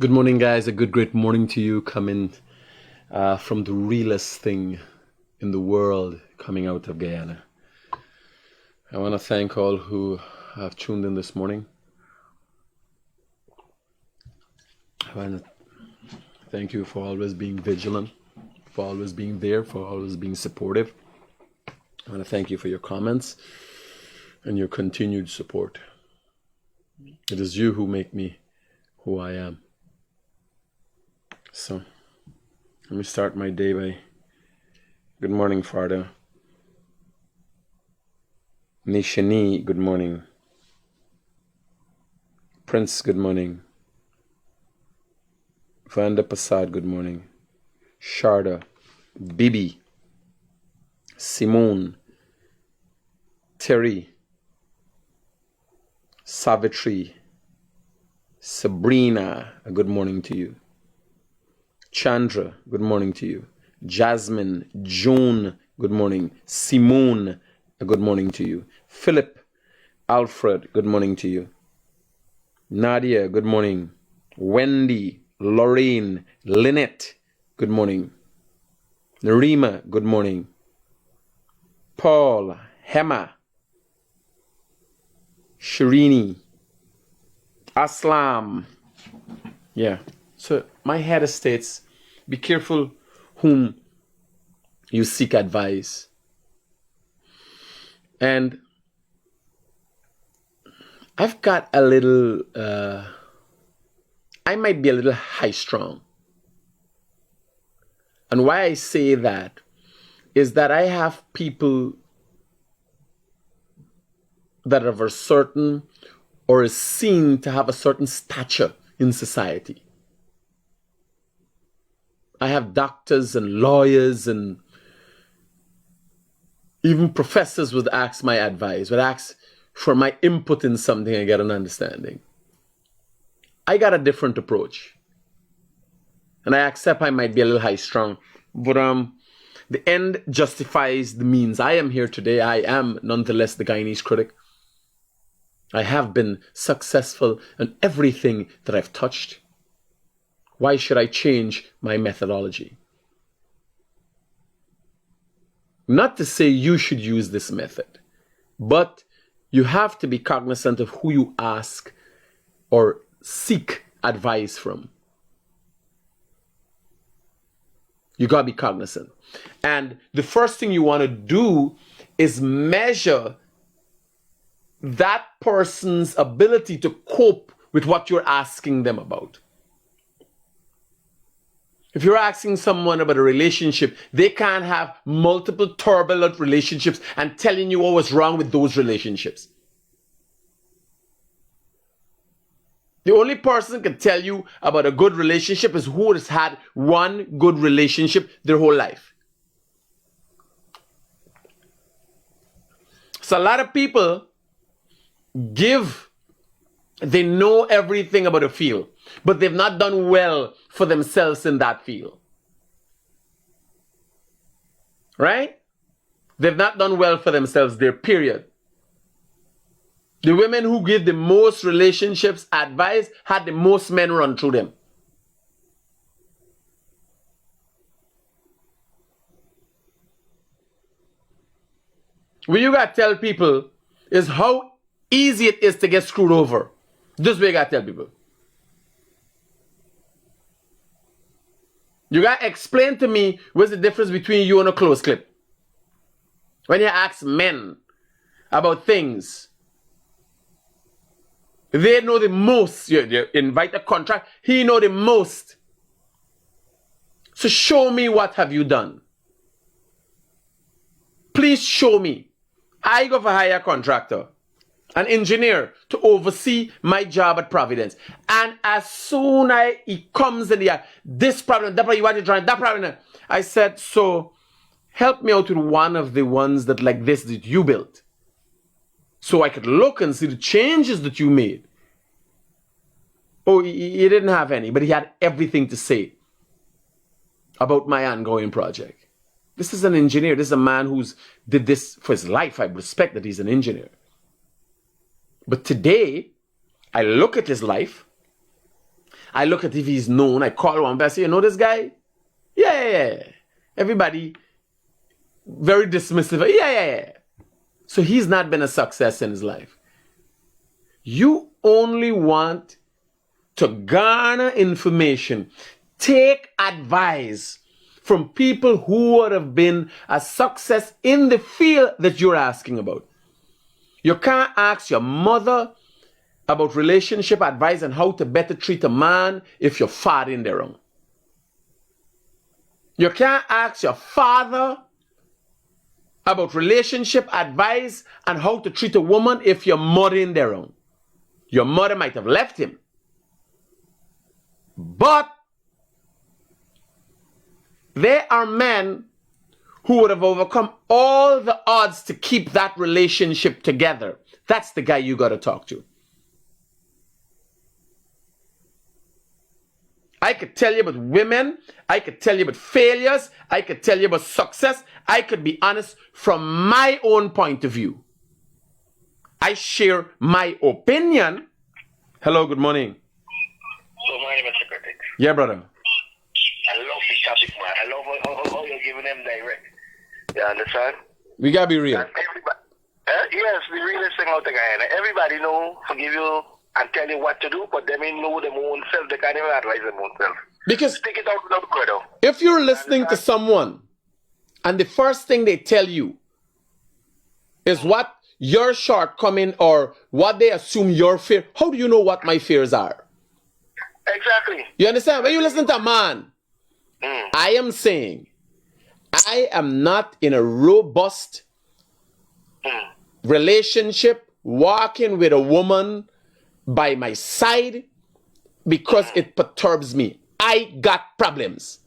Good morning, guys. A great morning to you coming from the realest thing in the world coming out of Guyana. I want to thank all who have tuned in this morning. I want to thank you for always being vigilant, for always being there, for always being supportive. I want to thank you for your comments and your continued support. It is you who make me who I am. So, let me start my day by good morning, Farda. Nishani, good morning. Prince, good morning. Vanda Prasad, good morning. Sharda, Bibi, Simone, Terry, Savitri, Sabrina, a good morning to you. Chandra, good morning to you. Jasmine, Joan, good morning. Simone, a good morning to you. Philip, Alfred, good morning to you. Nadia, good morning. Wendy, Lorraine, Lynette, good morning. Narima, good morning. Paul, Hema, Shirini, Aslam. Yeah. So my head states, be careful whom you seek advice. And I've got a little, I might be a little high strung. And why I say that is that I have people that are of a certain or is seen to have a certain stature in society. I have doctors and lawyers and even professors would ask my advice, would ask for my input in something and get an understanding. I got a different approach. And I accept I might be a little high strung, but the end justifies the means. I am here today. I am nonetheless the Guyanese critic. I have been successful in everything that I've touched. Why should I change my methodology? Not to say you should use this method, but you have to be cognizant of who you ask or seek advice from. You got to be cognizant. And the first thing you want to do is measure that person's ability to cope with what you're asking them about. If you're asking someone about a relationship, they can't have multiple turbulent relationships and telling you what was wrong with those relationships. The only person who can tell you about a good relationship is who has had one good relationship their whole life. So a lot of people they know everything about a field, but they've not done well for themselves in that field. Right? They've not done well for themselves there, period. The women who give the most relationships advice had the most men run through them. What you got to tell people is how easy it is to get screwed over. This way you got to tell people. You got to explain to me what's the difference between you and a close clip. When you ask men about things, they know the most. You invite a contract, he know the most. So show me what have you done. Please show me. I go for hire a contractor, an engineer to oversee my job at Providence. And as soon as he comes in here, this problem, that problem, you want to try that problem. I said, so help me out with one of the ones that like this that you built. So I could look and see the changes that you made. Oh, he didn't have any, but he had everything to say about my ongoing project. This is an engineer. This is a man who's did this for his life. I respect that he's an engineer. But today, I look at his life, I look at if he's known. I call one, but I say, you know this guy? Yeah. Everybody, very dismissive. Yeah. So he's not been a success in his life. You only want to garner information, take advice from people who would have been a success in the field that you're asking about. You can't ask your mother about relationship advice and how to better treat a man if you're far in the wrong. You can't ask your father about relationship advice and how to treat a woman if your mother in the wrong. Your mother might have left him. But there are men who would have overcome all the odds to keep that relationship together. That's the guy you got to talk to. I could tell you about women. I could tell you about failures. I could tell you about success. I could be honest from my own point of view. I share my opinion. Hello, good morning. Good morning, Mr. Critic. Yeah, brother. I love this topic, man. I love how you're giving them direct. You understand? We gotta be real. And everybody, yes, the realest thing out the guy. Everybody know, forgive you and tell you what to do, but they may know them own self. They can't even advise them own self. Because take it out without good. If you're listening to someone and the first thing they tell you is what your shortcoming or what they assume your fear, how do you know what my fears are? Exactly. You understand? When you listen to a man, I am saying, I am not in a robust relationship walking with a woman by my side because it perturbs me. I got problems.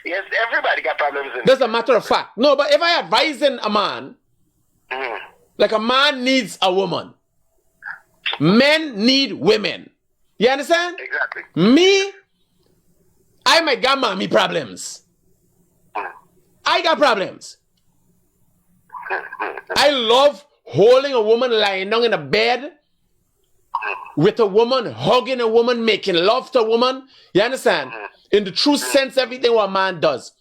Yes, everybody got problems. That's a matter of fact. No, but if I advising a man, like a man needs a woman. Men need women. You understand? Exactly. Me, I might got mommy problems. I got problems. I love holding a woman lying down in a bed with a woman, hugging a woman, making love to a woman. You understand? In the true sense, everything what a man does.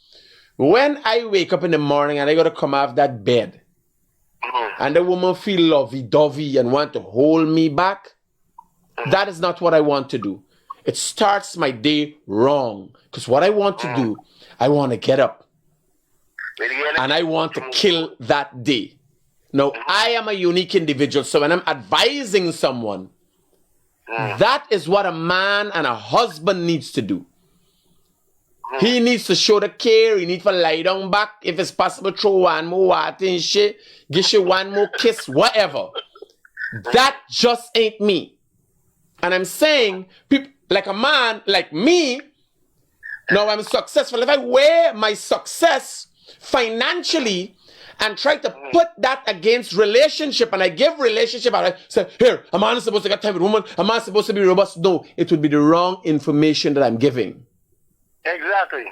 When I wake up in the morning and I got to come off that bed and the woman feel lovey-dovey and want to hold me back, that is not what I want to do. It starts my day wrong. Because what I want to do, I want to get up and I want to kill that day. Now, I am a unique individual, so when I'm advising someone, that is what a man and a husband needs to do. He needs to show the care. He needs to lie down back. If it's possible, throw one more water and shit. Give you one more kiss, whatever. That just ain't me. And I'm saying, people, like a man like me, now I'm successful. If I weigh my success financially and try to put that against relationship, and I give relationship, I say, here, a man is supposed to get time with a woman, a man is supposed to be robust. No, it would be the wrong information that I'm giving. Exactly.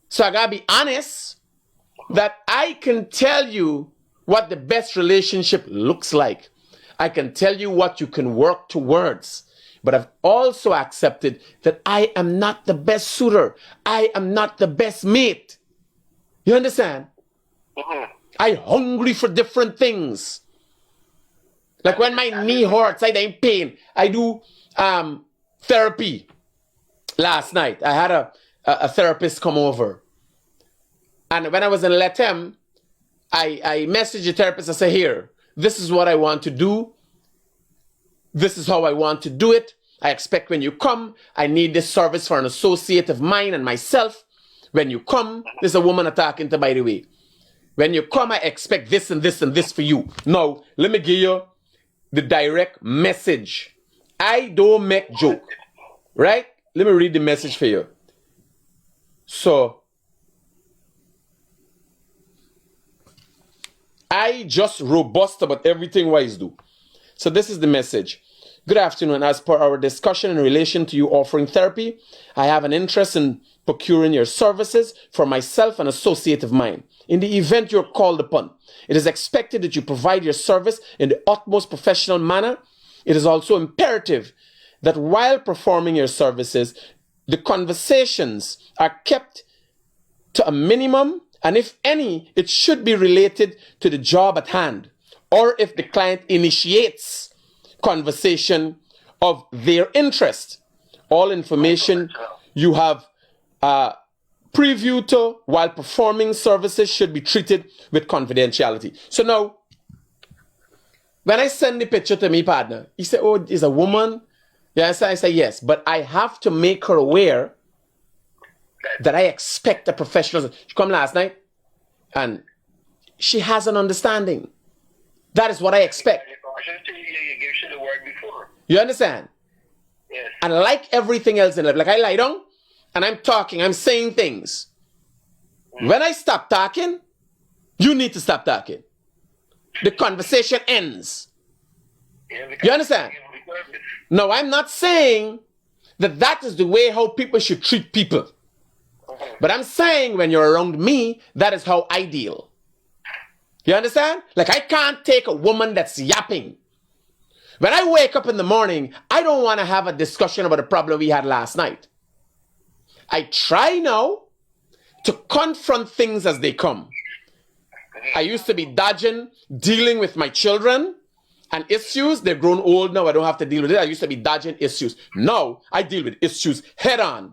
So I gotta be honest that I can tell you what the best relationship looks like. I can tell you what you can work towards. But I've also accepted that I am not the best suitor. I am not the best mate. You understand? I'm hungry for different things. Like when my knee hurts, I'm in pain. I do therapy. Last night, I had a therapist come over. And when I was in Latam, I messaged the therapist. I said, here, this is what I want to do. This is how I want to do it. I expect when you come, I need this service for an associate of mine and myself. When you come, there's a woman I'm talking to, by the way. When you come, I expect this and this and this for you. Now, let me give you the direct message. I don't make joke, right? Let me read the message for you. So, I just robust about everything wise do. So this is the message. Good afternoon. As per our discussion in relation to you offering therapy, I have an interest in procuring your services for myself and associate of mine. In the event you're called upon, it is expected that you provide your service in the utmost professional manner. It is also imperative that while performing your services, the conversations are kept to a minimum, and if any, it should be related to the job at hand, or if the client initiates conversation of their interest. All information you have preview to while performing services should be treated with confidentiality. So now, when I send the picture to me partner, he said, oh, is a woman? Yes, I say yes, but I have to make her aware that I expect a professional. She come last night and she has an understanding. That is what I expect. You understand? Yes. And like everything else in life, like I lie down and I'm talking, I'm saying things. When I stop talking, you need to stop talking. The conversation ends. You understand? No, I'm not saying that that is the way how people should treat people. But I'm saying when you're around me, that is how I deal. You understand? Like I can't take a woman that's yapping. When I wake up in the morning, I don't want to have a discussion about a problem we had last night. I try now to confront things as they come. I used to be dodging, dealing with my children and issues. They're grown old now. I don't have to deal with it. I used to be dodging issues. Now I deal with issues head on.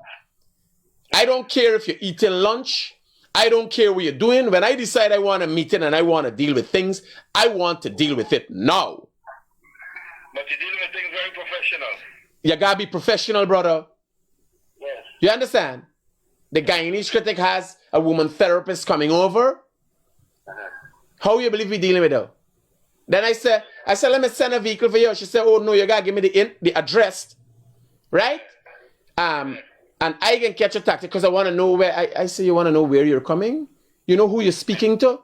I don't care if you're eating lunch. I don't care what you're doing. When I decide I want a meeting and I want to deal with things, I want to deal with it now. But you're dealing with things very professional. You gotta be professional, brother. Yes. You understand? The Guyanese Critic has a woman therapist coming over. How you believe we dealing with her? Then I said, let me send a vehicle for you. She said, oh no, you gotta give me the address, right? And I can catch a taxi because I want to know where. I say, you want to know where you're coming? You know who you're speaking to?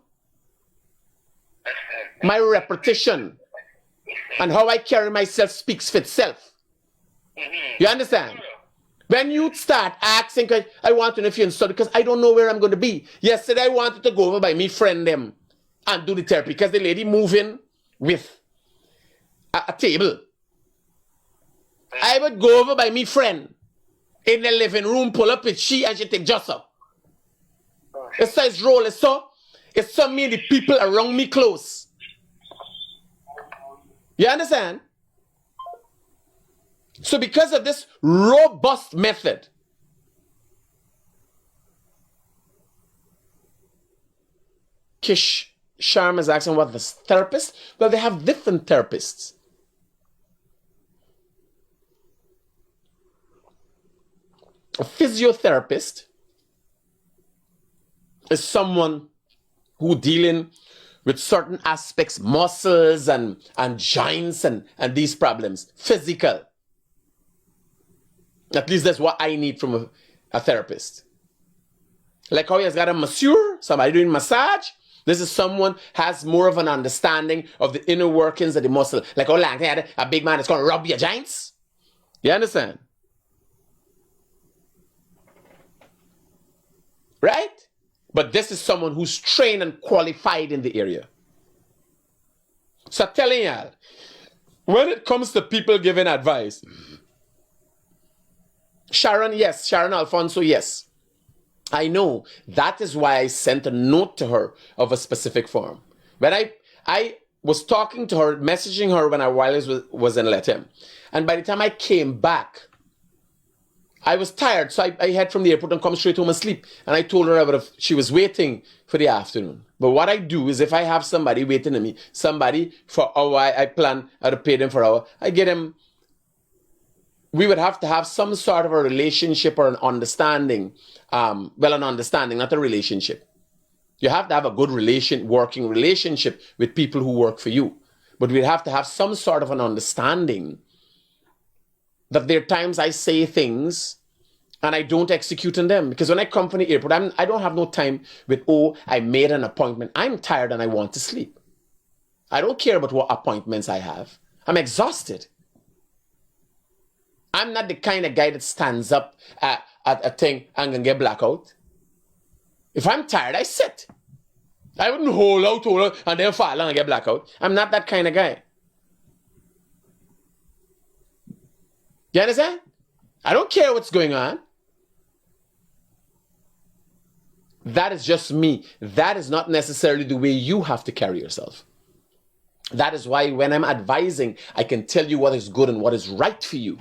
My repetition and how I carry myself speaks for itself. You understand? When you start asking, I want to know if you're in study because I don't know where I'm going to be. Yesterday I wanted to go over by me friend them and do the therapy because the lady moving with a table. I would go over by me friend in the living room, pull up with she and she take just up. It's so it's roll, it's so me and the people around me close. You understand? So because of this robust method, Kish Sharma is asking what the therapist? Well, they have different therapists. A physiotherapist is someone who dealing with certain aspects, muscles and joints and these problems, physical. At least that's what I need from a therapist. Like how he has got a masseur, somebody doing massage. This is someone has more of an understanding of the inner workings of the muscle. Like how long they had a big man that's going to rub your joints. You understand? Right? But this is someone who's trained and qualified in the area. So I'm telling y'all, when it comes to people giving advice, Sharon, yes. Sharon Alfonso, yes. I know. That is why I sent a note to her of a specific form. When I was talking to her, messaging her when I was in Latin. And by the time I came back, I was tired. So I head from the airport and come straight home and sleep. And I told her she was waiting for the afternoon. But what I do is if I have somebody waiting to me, somebody for hour, I plan to pay them for hour, I get them. We would have to have some sort of a relationship or an understanding. An understanding, not a relationship. You have to have a good working relationship with people who work for you. But we'd have to have some sort of an understanding that there are times I say things and I don't execute on them. Because when I come from the airport, I don't have no time with, oh, I made an appointment. I'm tired and I want to sleep. I don't care about what appointments I have. I'm exhausted. I'm not the kind of guy that stands up at a thing and can get blackout. If I'm tired, I sit. I wouldn't hold out, and then fall and get blackout. I'm not that kind of guy. You understand? I don't care what's going on. That is just me. That is not necessarily the way you have to carry yourself. That is why when I'm advising, I can tell you what is good and what is right for you.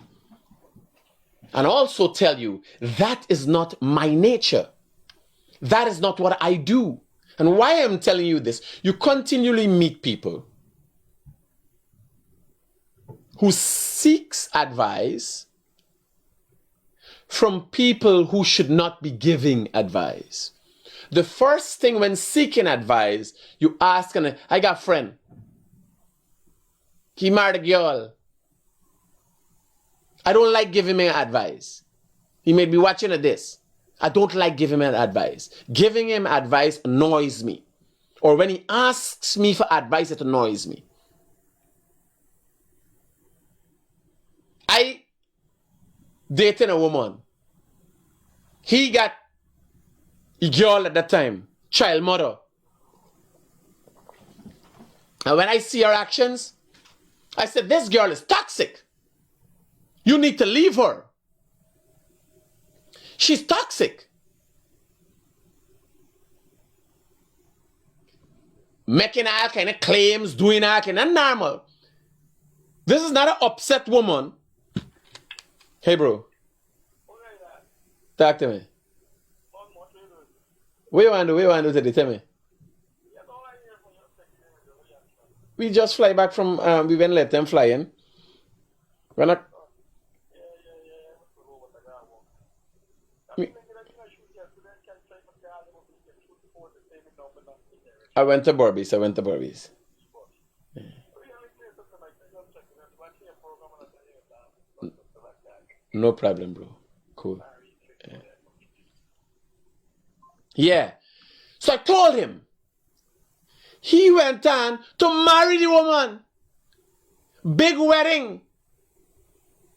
And also tell you that is not my nature. That is not what I do. And why I'm telling you this, you continually meet people who seeks advice from people who should not be giving advice. The first thing when seeking advice, you ask, and I got a friend. He married a girl. I don't like giving him advice. He may be watching this. I don't like giving him advice. Giving him advice annoys me. Or when he asks me for advice, it annoys me. I dating a woman. He got a girl at that time, child mother. And when I see her actions, I said, this girl is toxic. You need to leave her. She's toxic. Making all kind of claims, doing all kind of normal. This is not an upset woman. Hey, bro. Talk to me. What you want to do? What you want to do today? Tell me. We just fly back from, we went let them fly in. We're not... I went to Barbies. Yeah. No problem, bro. Cool. Yeah. So I told him. He went on to marry the woman. Big wedding.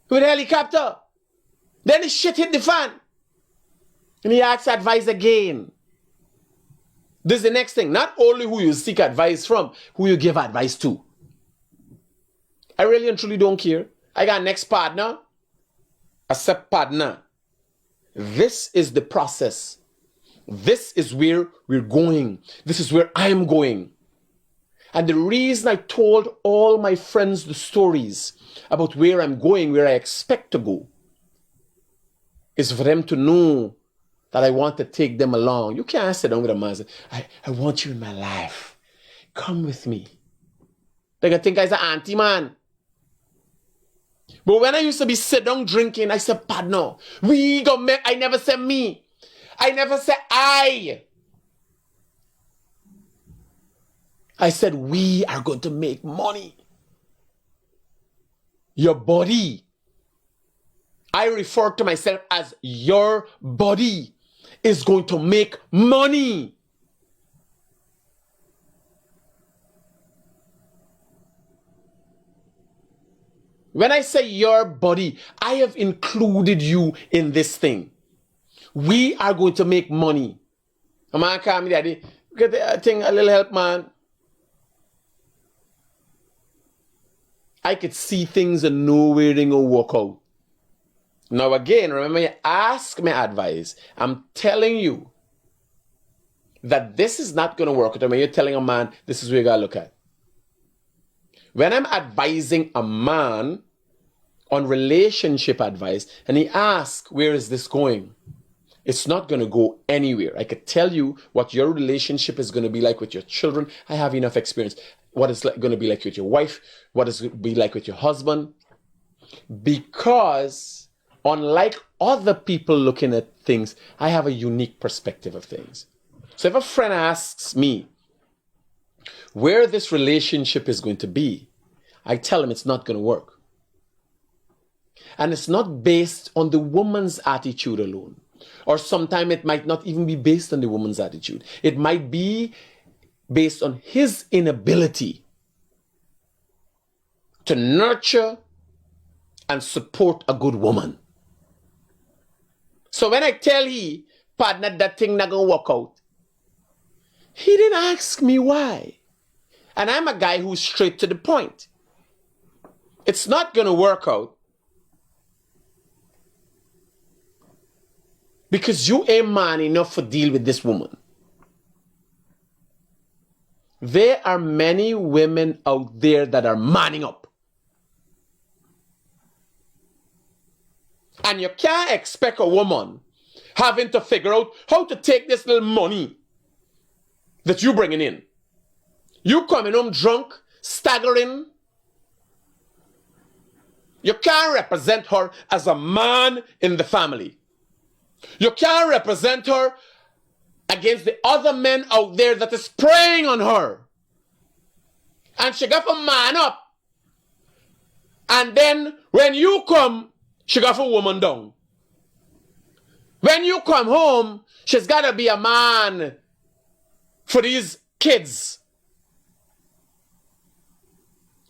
With a helicopter. Then the shit hit the fan. And he asked advice again. This is the next thing. Not only who you seek advice from, who you give advice to. I really and truly don't care. I got next partner. Accept partner. This is the process. This is where we're going. This is where I'm going. And the reason I told all my friends the stories about where I'm going, where I expect to go, is for them to know that I want to take them along. You can't sit down with a man and say, I want you in my life. Come with me. They're going to think I'm an auntie man. But when I used to be sit down drinking, I said, partner, we go make, I never said me. I never said I. I said, we are going to make money. Your body. I refer to myself as your body is going to make money. When I say your body, I have included you in this thing. We are going to make money. A man call me daddy, get the thing, a little help, man. I could see things and know where they gonna work out. Now again, remember, you ask me advice. I'm telling you that this is not going to work. I mean, you're telling a man, this is where you got to look at. When I'm advising a man on relationship advice, and he asks, where is this going? It's not going to go anywhere. I could tell you what your relationship is going to be like with your children. I have enough experience. What it's going to be like with your wife. What it's going to be like with your husband. Because unlike other people looking at things, I have a unique perspective of things. So if a friend asks me where this relationship is going to be, I tell him it's not going to work. And it's not based on the woman's attitude alone. Or sometimes it might not even be based on the woman's attitude. It might be based on his inability to nurture and support a good woman. So when I tell he, partner, that thing not gonna work out, he didn't ask me why. And I'm a guy who's straight to the point. It's not gonna work out Because you ain't man enough to deal with this woman. There are many women out there that are manning up. And you can't expect a woman having to figure out how to take this little money that you bringing in. You coming home drunk, staggering. You can't represent her as a man in the family. You can't represent her against the other men out there that is preying on her. And she got to man up. And then when you come, she got to woman down. When you come home, she's got to be a man for these kids.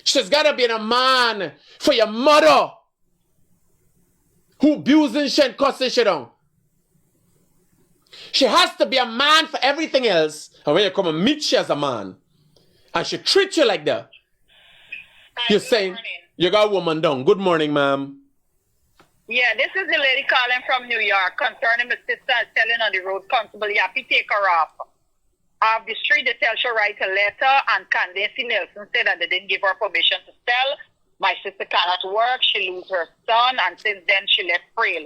She's got to be a man for your mother who abusing she and cussing she down. She has to be a man for everything else. And when you come and meet she as a man, and she treats you like that, you're saying, you got a woman down. Good morning, ma'am. Yeah, this is the lady calling from New York concerning my sister is selling on the road. Constable Yappy take her off. Of the street, they tell she write a letter, and Candace Nelson said that they didn't give her permission to sell. My sister cannot work. She lose her son, and since then she left frail.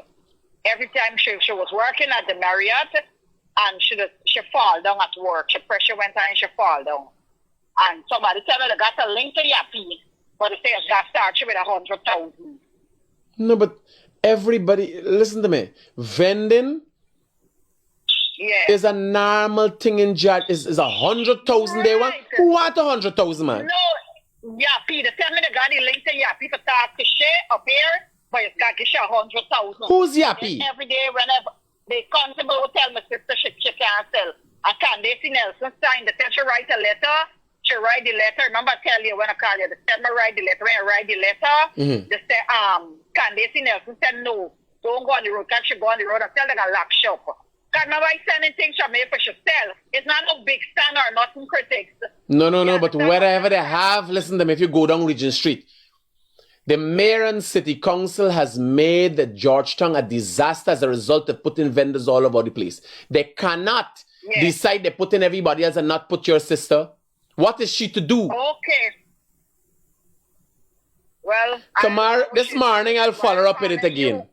Every time she was working at the Marriott, and she fall down at work. She pressure went on and she fall down. And somebody tell her they got a link to Yappy, but they say it's got started with 100,000. No, but everybody, listen to me. Vending is a normal thing in Jad. Is 100,000 they want? Who want 100,000, man? No, Yappy. They tell me they got the link to Yappy for talk to share up here, but it's got to share 100,000. Who's Yappy? Every day, whenever the constable will tell my sister she can't sell. And Candace Nelson signed. They tell she write a letter. She write the letter. Remember I tell you when I call you, they said me write the letter. When I write the letter, they say, Candace Nelson said no. Don't go on the road. Can't she go on the road and tell them a lock shop. Because remember I sending things from here for she sell. It's not no big stand or nothing critics. No, but wherever they have, listen to me, if you go down Regent Street, the mayor and city council has made the Georgetown a disaster as a result of putting vendors all over the place. They cannot decide they're putting everybody else and not put your sister. What is she to do? Okay. Well, tomorrow, this morning, I'll follow up with it again.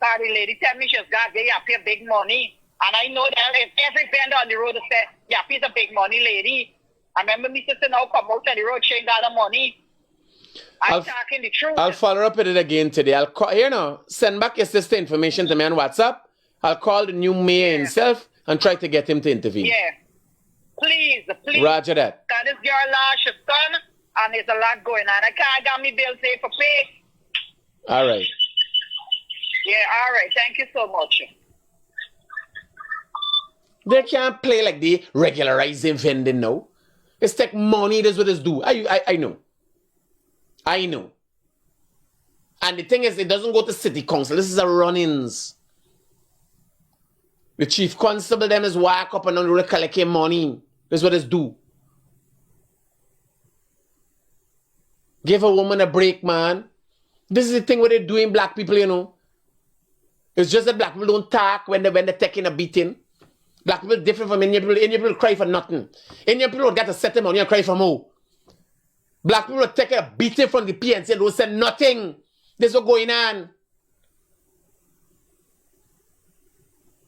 Sorry, lady, tell me she's got to Yappy big money. And I know that if every vendor on the road say, Yappy's a big money lady. I remember me sister now come out on the road, she ain't got the money. I'm talking the truth. I'll follow up with it again today. I'll call, send back your sister information to me on WhatsApp. I'll call the new mayor himself and try to get him to intervene. Yeah. Please. Roger that. That is your last son, and there's a lot going on. I can't get me bills here for pay. All right. Yeah, all right. Thank you so much. They can't play like they regularizing vending now. It's take money, that's what it's do. I know. And the thing is, it doesn't go to city council. This is a run-ins. The chief constable them is walk up and down collecting money. That's what it's do. Give a woman a break, man. This is the thing what they do in black people, you know. It's just that black people don't talk when they're taking a beating. Black people different from Indian people. Indian people cry for nothing. Indian people got to set them on and cry for more. Black people take a beating from the PNC and don't say nothing. This is what's going on.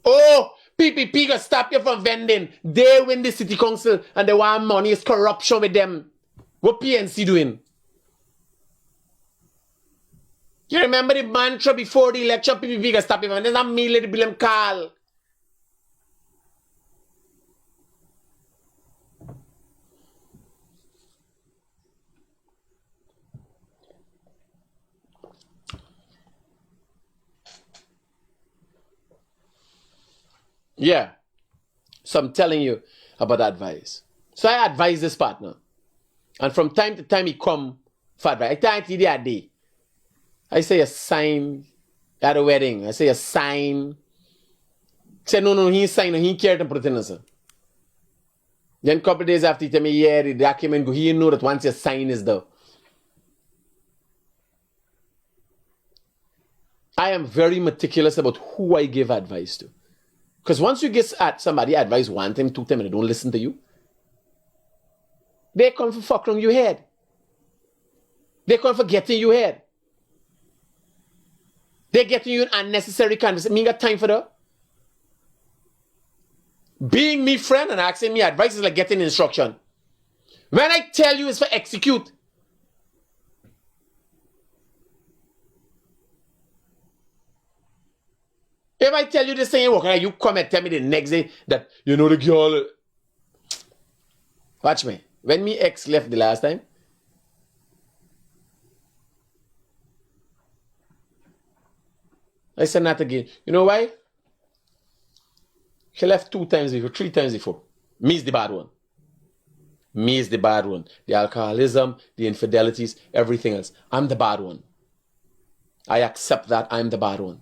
Oh, PPP got stop you from vending. They win the city council and they want money. It's corruption with them. What PNC doing? You remember the mantra before the election? PPP got stop you from vending. There's a million billion call. Yeah. So I'm telling you about advice. So I advise this partner. And from time to time he come for advice. I thank you the other day. I say a sign at a wedding. I say a sign. Say no, he signed, he cared to put it in us. Then a couple of days after he tell me, yeah, the document go, he know that once your sign is there. I am very meticulous about who I give advice to. Because once you get at somebody advice one time, two time, and they don't listen to you, they come for fuck around your head. They come for getting your head. They're getting you in unnecessary conversation. Me got time for that. Being me friend and asking me advice is like getting instruction. When I tell you it's for execute. If I tell you this thing ain't working, you come and tell me the next day that you know the girl. Watch me. When me ex left the last time, I said not again. You know why? She left 2 times before, 3 times before. Me is the bad one. Me is the bad one. The alcoholism, the infidelities, everything else. I'm the bad one. I accept that I'm the bad one.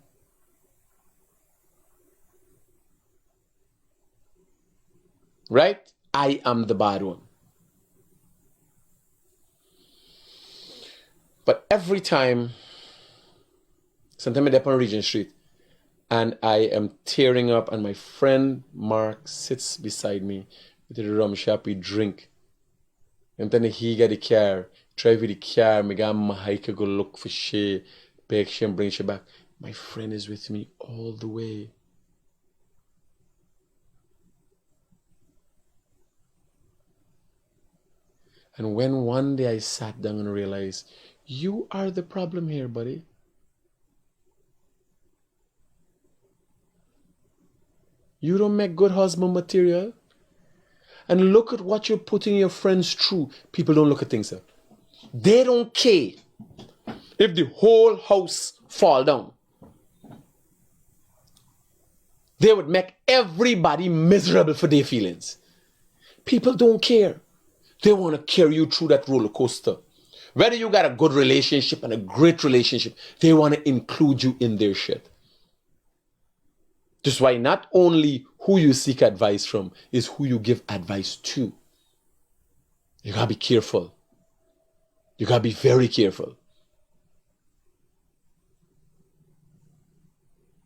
Right? I am the bad one. But every time, sometimes I'm up on Regent Street, and I am tearing up, and my friend Mark sits beside me with the rum shop, we drink. And then he get the car, drive with the car, me go my hike, go look for she, beg she and bring she back. My friend is with me all the way. And when one day I sat down and realized, you are the problem here, buddy. You don't make good husband material. And look at what you're putting your friends through. People don't look at things up. They don't care if the whole house fall down. They would make everybody miserable for their feelings. People don't care. They want to carry you through that roller coaster. Whether you got a good relationship and a great relationship, they want to include you in their shit. That's why not only who you seek advice from is who you give advice to. You gotta be careful. You gotta be very careful.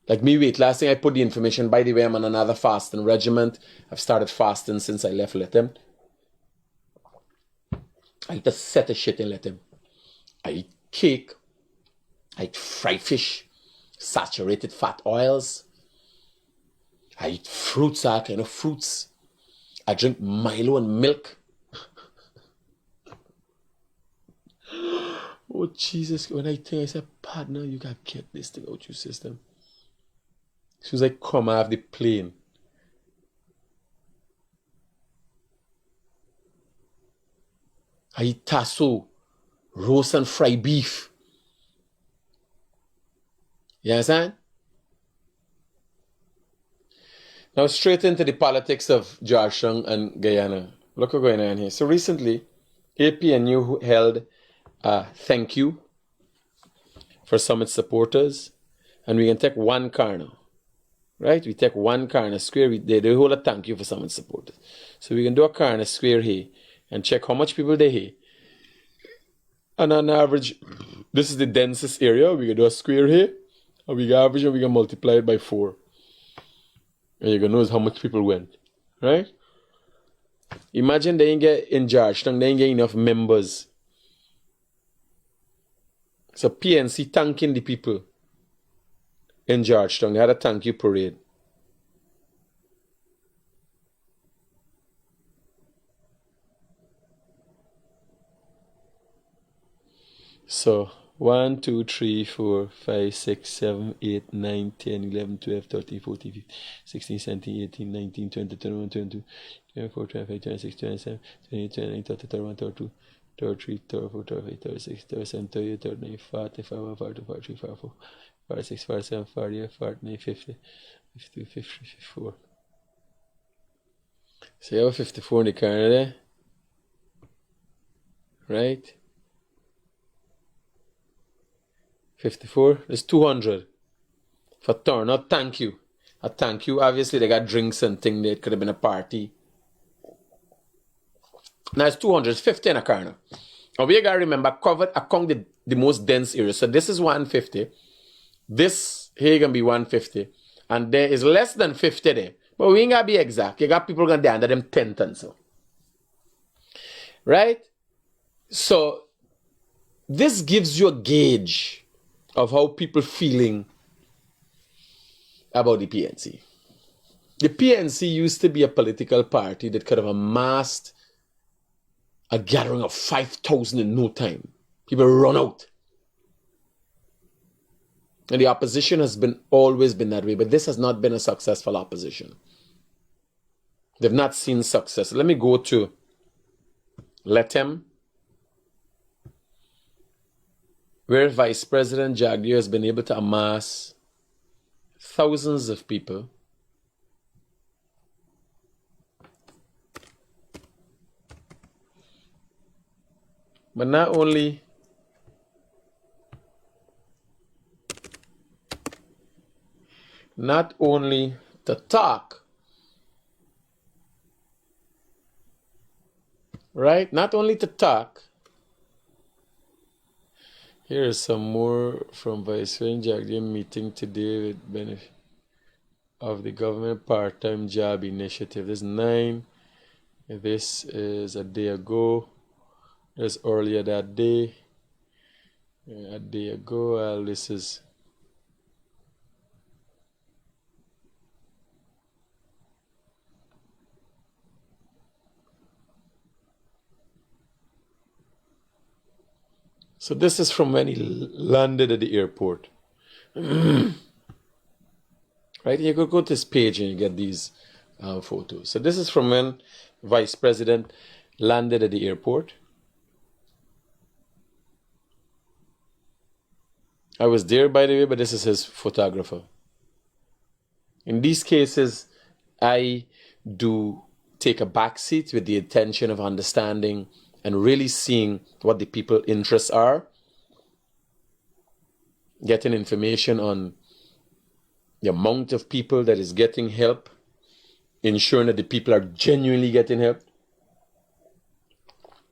Like me, wait, last thing I put the information, by the way, I'm on another fasting regimen. I've started fasting since I left Lethem. I eat a set of shit in Lethem. I eat cake. I eat fried fish, saturated fat oils. I eat fruits, all kind of fruits. I drink Milo and milk. Oh, Jesus. When I think, I said, partner, you got to get this thing out your system. As soon as I come off the plane, I eat tasso, roast and fried beef. You understand? Now straight into the politics of Georgetown and Guyana. Look what's going on here. So recently, APNU held a thank you for Summit supporters. And we can take one car now. Right? We take one car in a square. They hold a thank you for Summit supporters. So we can do a car in a square here and check how much people they here. And on average, this is the densest area. We can do a square here. And we can average and we can multiply it by 4. And you can know how much people went. Right? Imagine they ain't get in Georgetown, they ain't get enough members. So PNC thanking the people in Georgetown. They had a thank you parade. So 1, 2, 3, 4, 5, 6, 7, 8, 9, 10, 11, 12, 13, 14, 15, 16, 17, 18, 19, 20, 21, 22, 24, 25, 26, 27, 28, 29, 30, 31, 32, 33, 34, 35, 36, 37, 38, 39, 40, 41, 42, 43, 44, 46, 47, 48, 49, 50, 52, 53, 54. So you have 54 in the corner there. Right? 54, there's 200 for turn. Now, thank you. A thank you. Obviously, they got drinks and things. There could have been a party. Now, it's 200. It's 50 in a car now. And we got to remember, covered among the most dense areas. So, this is 150. This here can be 150. And there is less than 50 there. But we ain't gonna be exact. You got people gonna die under them tent and so. Right? So this gives you a gauge of how people feeling about the PNC. The PNC used to be a political party that could have amassed a gathering of 5,000 in no time. People run out. And the opposition has always been that way, but this has not been a successful opposition. They've not seen success. Let me go to Lethem, where Vice President Jagdeo has been able to amass thousands of people. But not only to talk, right? Not only to talk. Here is some more from Vice President Jagdeo meeting today with benefit of the government part-time job initiative. This is 9. This is a day ago. This earlier that day. A day ago. This is so this is from when he landed at the airport. Right? You could go to this page and you get these photos. So this is from when Vice President landed at the airport. I was there, by the way, but this is his photographer. In these cases, I do take a back seat with the intention of understanding and really seeing what the people's interests are, getting information on the amount of people that is getting help, ensuring that the people are genuinely getting help,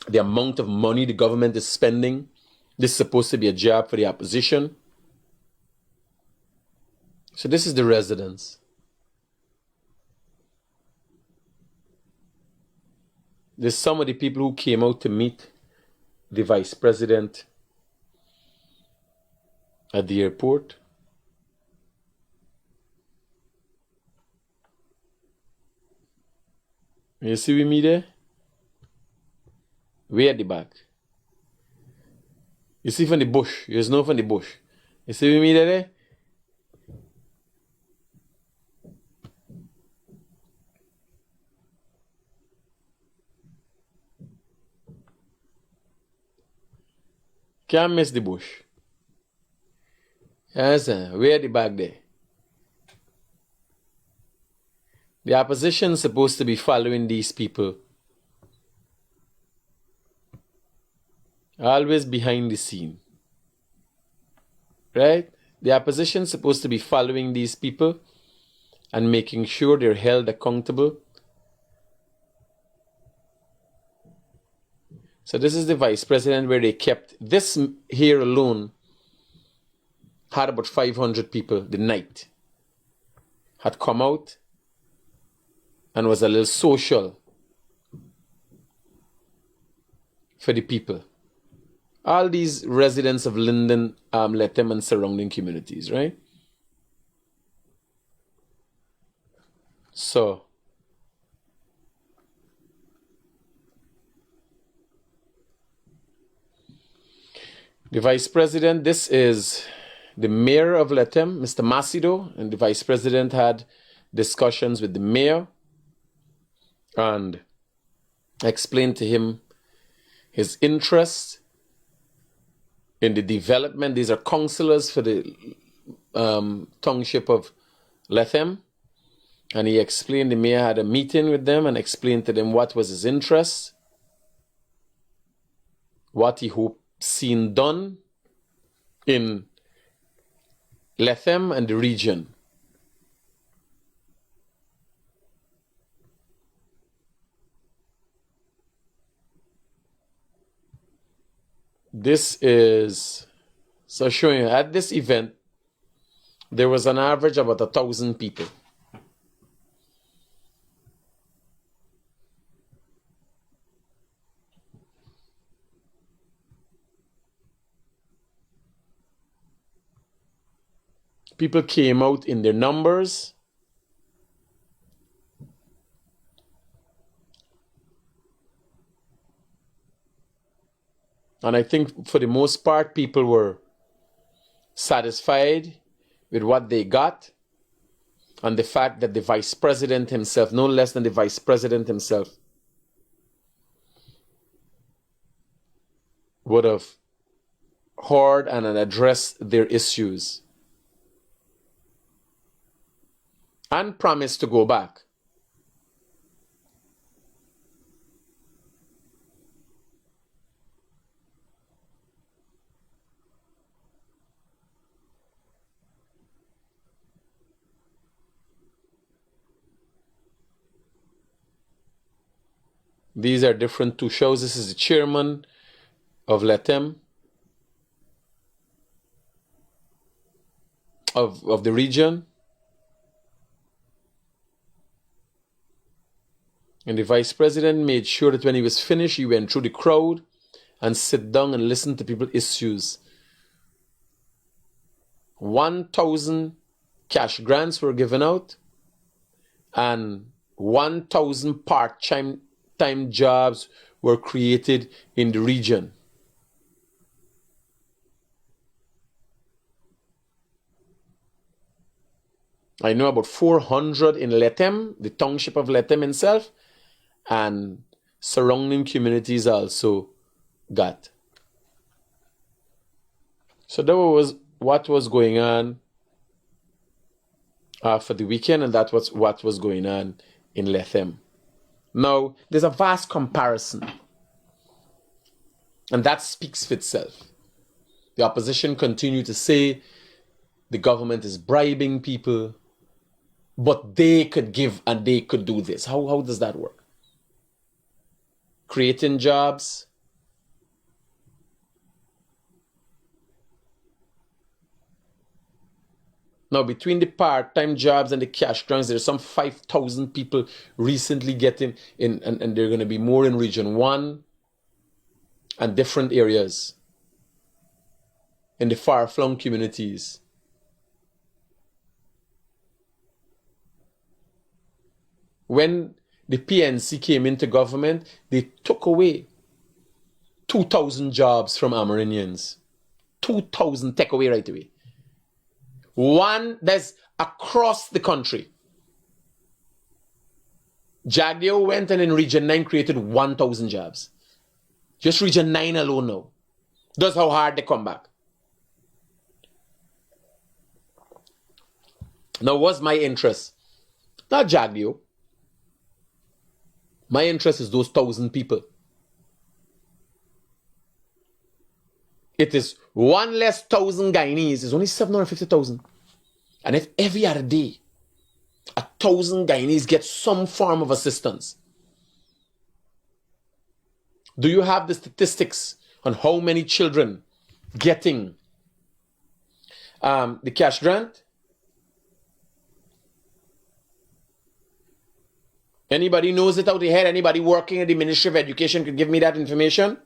the amount of money the government is spending. This is supposed to be a job for the opposition. So this is the residence. There's some of the people who came out to meet the Vice President at the airport. You see with me there? Way at the back. You see from the bush. You know from the bush. You see with me there? Can't miss the bush. Yes, way at the back there. The opposition is supposed to be following these people. Always behind the scene. Right? The opposition is supposed to be following these people and making sure they're held accountable. So this is the Vice President where they kept, this here alone had about 500 people the night. Had come out and was a little social for the people. All these residents of Linden, Lethem and surrounding communities, right? So, the Vice President, this is the Mayor of Lethem, Mr. Macedo, and the Vice President had discussions with the Mayor and explained to him his interest in the development. These are councillors for the township of Lethem. And he explained, the Mayor had a meeting with them and explained to them what was his interest, what he hoped seen done in Lethem and the region. This is, so showing you at this event, there was an average of about 1,000 people. People came out in their numbers. And I think for the most part, people were satisfied with what they got. And the fact that the vice president himself, no less than the vice president himself, would have heard and addressed their issues. And promised to go back. These are different two shows. This is the chairman of LETEM, of the region. And the vice president made sure that when he was finished, he went through the crowd and sit down and listen to people's issues. 1,000 cash grants were given out and 1,000 part-time jobs were created in the region. I know about 400 in LETEM, the township of LETEM itself, and surrounding communities also got. So that was what was going on for the weekend, and that was what was going on in LETEM. Now, there's a vast comparison, and that speaks for itself. The opposition continue to say the government is bribing people, but they could give and they could do this. How does that work? Creating jobs. Now, between the part-time jobs and the cash grants, there's some 5,000 people recently getting in, and there are going to be more in Region 1 and different areas in the far-flung communities. When the PNC came into government, they took away 2,000 jobs from Amerindians. 2,000 take away right away. One that's across the country. Jagdeo went and in Region 9 created 1,000 jobs. Just Region 9 alone now. That's how hard they come back. Now, what's my interest? Not Jagdeo. My interest is those 1,000 people. It is one less 1,000 Guyanese is only 750,000. And if every other day 1,000 Guyanese get some form of assistance, do you have the statistics on how many children getting the cash grant? Anybody knows it out of their head? Anybody working at the Ministry of Education could give me that information?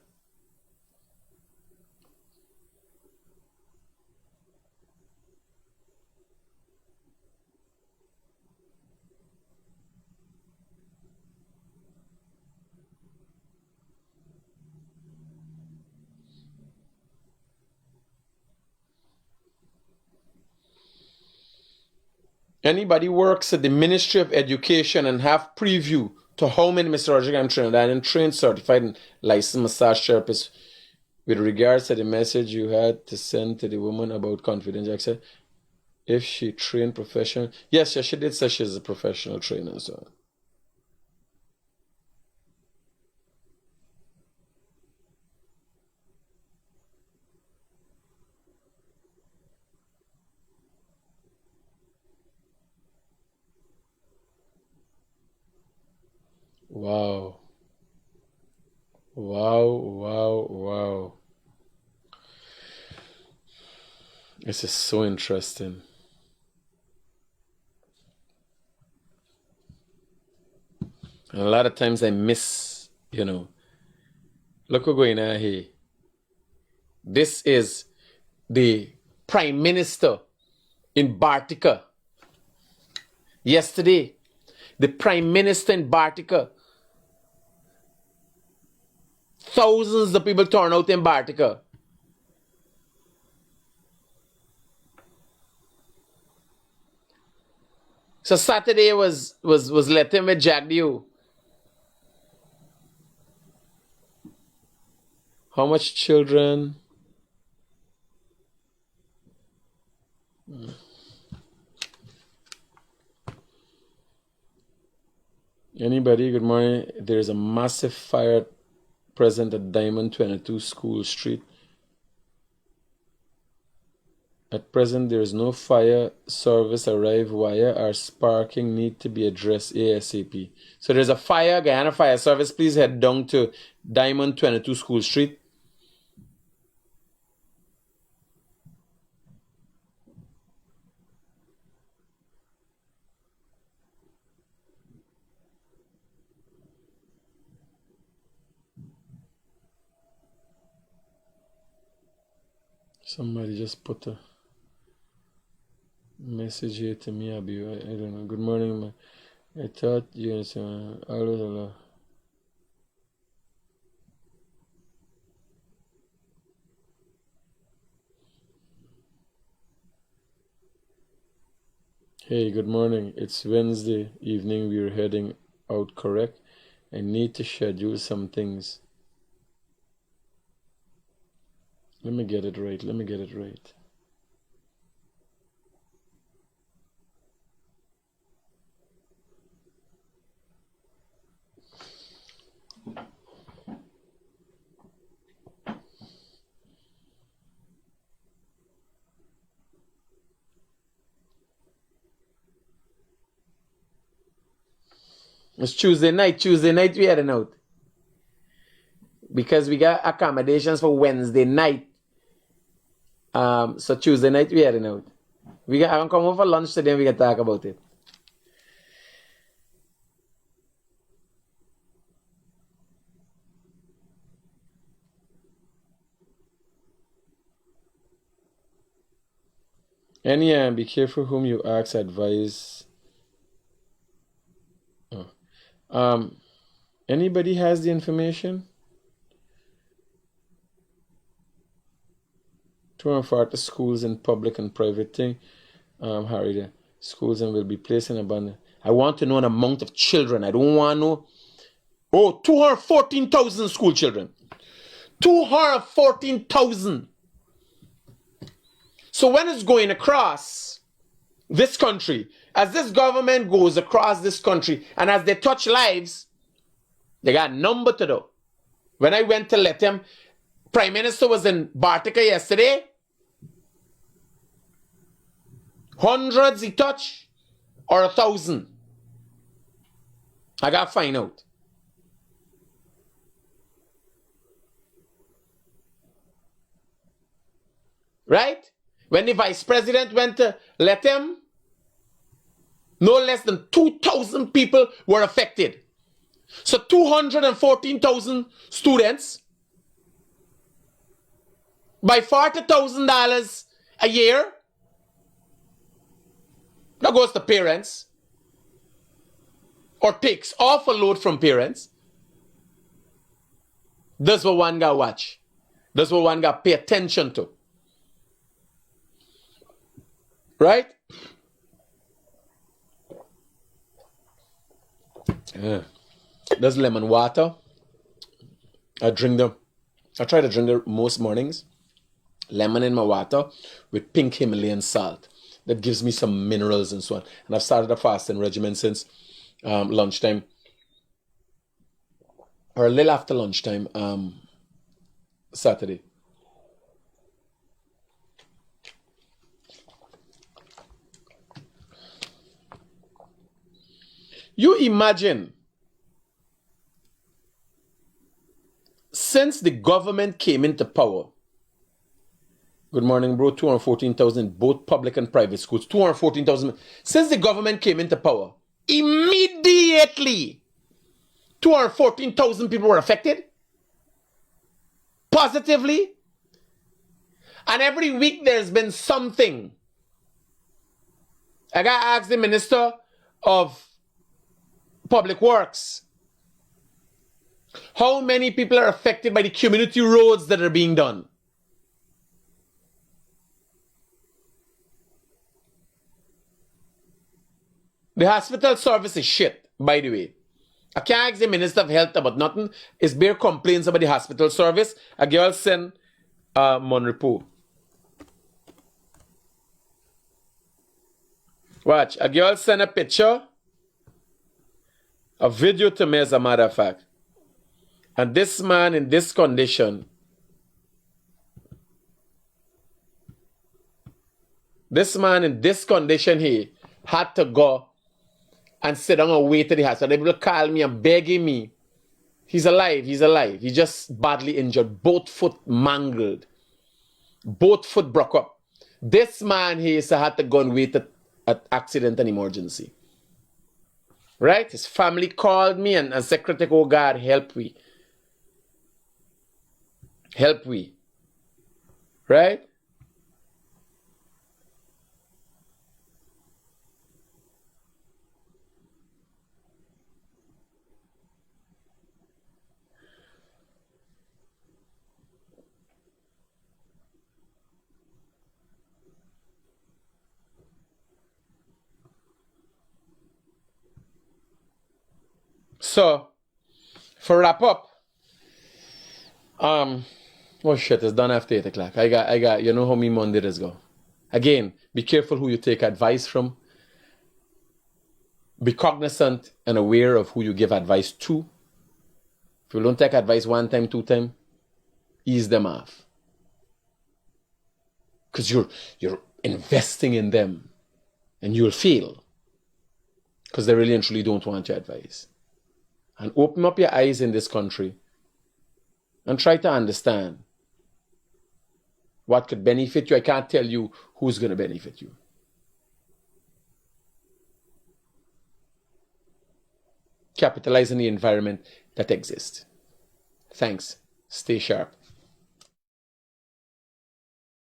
Anybody works at the Ministry of Education and have preview to how many, Mr. Rodriguez, I'm Trinidad and trained, certified and licensed massage therapist with regards to the message you had to send to the woman about confidential access, if she trained professional. Yes, she did say she's a professional trainer and so on. Wow. This is so interesting. And a lot of times I miss, you know. Look what's going on here. This is the Prime Minister in Bartica. Yesterday, the Prime Minister in Bartica. Thousands of people turned out in Bartica. So Saturday was let him with Jack Dew. How much children? Anybody? Good morning. There's a massive fire present at Diamond 22 School Street. At present, there is no fire service arrive. Wire or sparking need to be addressed ASAP. So there's a fire, Guyana Fire Service. Please head down to Diamond 22 School Street. Somebody just put a message here to me, Abi. I don't know. Good morning, man. I thought you always. Hey, good morning. It's Wednesday evening. We're heading out, correct? I need to schedule some things. Let me get it right. It's Tuesday night. We heading out. Because we got accommodations for Wednesday night. So Tuesday night we heading out. I'm gonna come over for lunch today and we can talk about it. And yeah, be careful whom you ask advice. Anybody has the information? 240 schools in public and private thing. Harry, the schools and will be placed in abandon. I want to know an amount of children. I don't want to know. Oh, 214,000 school children. 214,000. So when it's going across this country, as this government goes across this country, and as they touch lives, they got a number to do. When I went to let him, Prime Minister was in Bartica yesterday. Hundreds he touched, or 1,000. I got to find out. Right? When the Vice President went to let him, no less than 2,000 people were affected. So 214,000 students by $40,000 a year. That goes to parents or takes off a load from parents. That's what one got watch. That's what one got pay attention to. Right? Yeah. There's lemon water. I try to drink them most mornings. Lemon in my water with pink Himalayan salt. That gives me some minerals and so on. And I've started a fasting regimen since lunchtime. Or a little after lunchtime, Saturday. You imagine, since the government came into power, good morning, bro, 214,000, both public and private schools, 214,000. Since the government came into power, immediately, 214,000 people were affected positively. And every week there's been something. I got to ask the Minister of Public Works, how many people are affected by the community roads that are being done? The hospital service is shit, by the way. I can't ask the Minister of Health about nothing. It's bare complaints about the hospital service. A girl sent Monrepo. Watch. A girl sent a picture, a video to me as a matter of fact. And this man in this condition, he had to go and sit down and wait at the hospital. They will call me and begging me. He's alive. He's just badly injured. Both foot mangled. Both foot broke up. This man here had to go and wait at accident and emergency. Right? His family called me and said, Critic, oh God, help we. Help we. Right? So, for wrap up, oh shit, it's done after 8 o'clock. I got, you know how me Mondays go. Again, be careful who you take advice from. Be cognizant and aware of who you give advice to. If you don't take advice 1 time, 2 time, ease them off. Because you're investing in them and you'll fail. Because they really and truly don't want your advice. And open up your eyes in this country and try to understand what could benefit you. I can't tell you who's going to benefit you. Capitalize on the environment that exists. Thanks. Stay sharp.